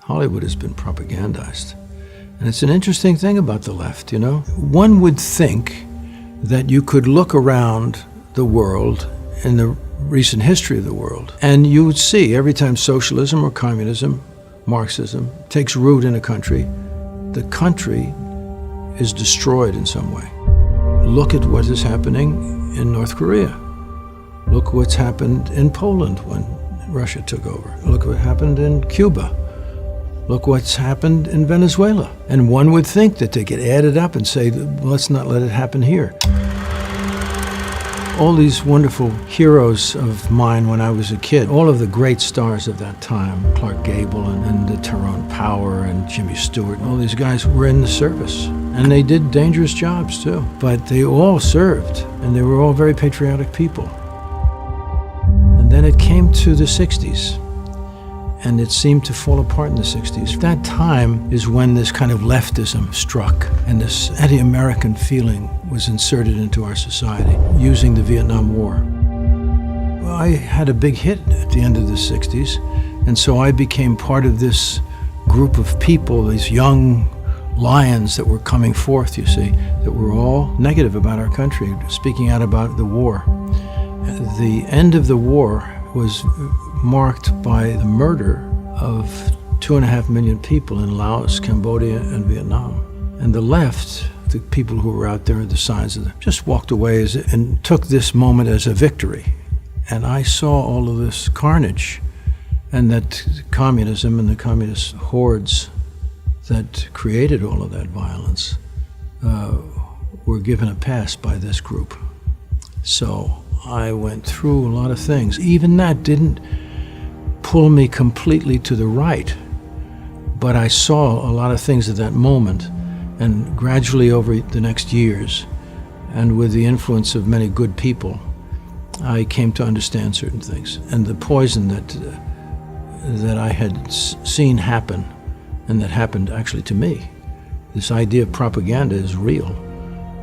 Hollywood has been propagandized. And it's an interesting thing about the left, you know? One would think that you could look around the world in the recent history of the world, and you would see every time socialism or communism, Marxism, takes root in a country, the country is destroyed in some way. Look at what is happening in North Korea. Look what's happened in Poland when Russia took over. Look what happened in Cuba. Look what's happened in Venezuela. And one would think that they get added up and say, let's not let it happen here. All these wonderful heroes of mine when I was a kid, all of the great stars of that time, Clark Gable and Tyrone Power and Jimmy Stewart, all these guys were in the service. And they did dangerous jobs too. But they all served, and they were all very patriotic people. And then it came to the 60s. And it seemed to fall apart in the 60s. That time is when this kind of leftism struck, and this anti-American feeling was inserted into our society using the Vietnam War. Well, I had a big hit at the end of the 60s, and so I became part of this group of people, these young lions that were coming forth, you see, that were all negative about our country, speaking out about the war. The end of the war was marked by the murder of 2.5 million people in Laos, Cambodia, and Vietnam. And the left, the people who were out there, the signs of them, just walked away and took this moment as a victory. And I saw all of this carnage, and that communism and the communist hordes that created all of that violence were given a pass by this group. So I went through a lot of things. Even that didn't pull me completely to the right, but I saw a lot of things at that moment, and gradually over the next years, and with the influence of many good people, I came to understand certain things. And the poison that I had seen happen, and that happened actually to me, this idea of propaganda is real.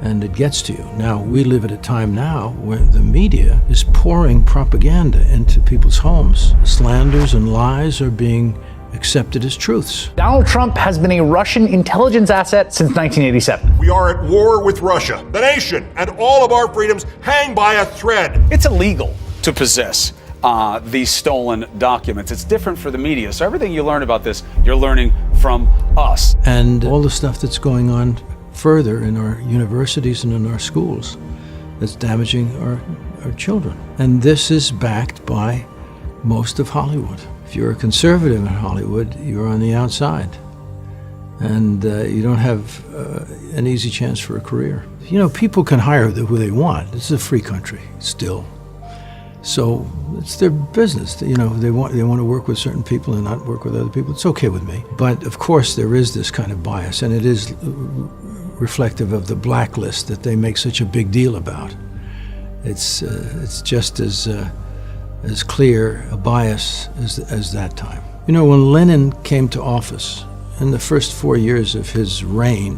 And it gets to you. Now, we live at a time now where the media is pouring propaganda into people's homes. Slanders and lies are being accepted as truths. Donald Trump has been a Russian intelligence asset since 1987. We are at war with Russia. The nation and all of our freedoms hang by a thread. It's illegal to possess these stolen documents. It's different for the media. So everything you learn about this, you're learning from us. And all the stuff that's going on further in our universities and in our schools that's damaging our children. And this is backed by most of Hollywood. If you're a conservative in Hollywood, you're on the outside. And you don't have an easy chance for a career. You know, people can hire who they want. This is a free country, still. So it's their business. You know, they want to work with certain people and not work with other people. It's okay with me. But of course there is this kind of bias, and it is reflective of the blacklist that they make such a big deal about. It's just as clear a bias as that time. You know, when Lenin came to office, in the first 4 years of his reign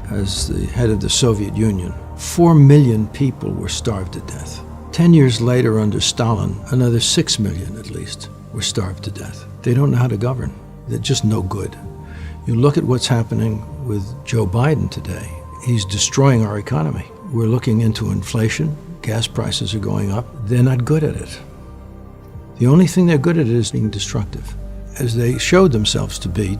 as the head of the Soviet Union, 4 million people were starved to death. 10 years later, under Stalin, another 6 million at least were starved to death. They don't know how to govern. They're just no good. You look at what's happening with Joe Biden today. He's destroying our economy. We're looking into inflation. Gas prices are going up. They're not good at it. The only thing they're good at is being destructive, as they showed themselves to be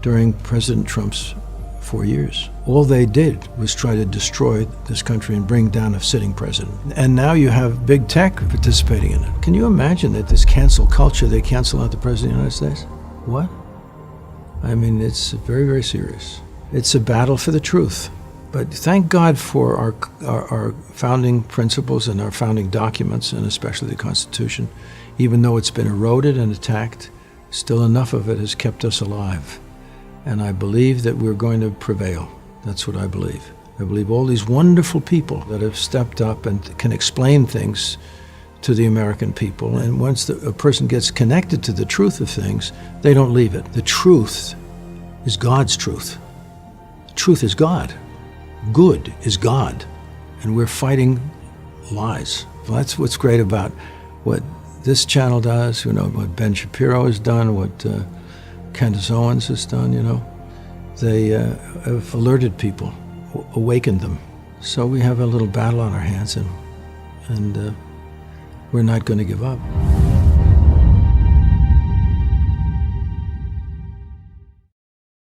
during President Trump's 4 years. All they did was try to destroy this country and bring down a sitting president. And now you have big tech participating in it. Can you imagine that this cancel culture, they cancel out the President of the United States? What? I mean, it's very, very serious. It's a battle for the truth. But thank God for our founding principles and our founding documents, and especially the Constitution. Even though it's been eroded and attacked, still enough of it has kept us alive. And I believe that we're going to prevail. That's what I believe. I believe all these wonderful people that have stepped up and can explain things to the American people. And once a person gets connected to the truth of things, they don't leave it. The truth is God's truth. The truth is God. Good is God. And we're fighting lies. Well, that's what's great about what this channel does, you know, what Ben Shapiro has done, what Candace Owens has done, they have alerted people, awakened them. So we have a little battle on our hands, and we're not going to give up.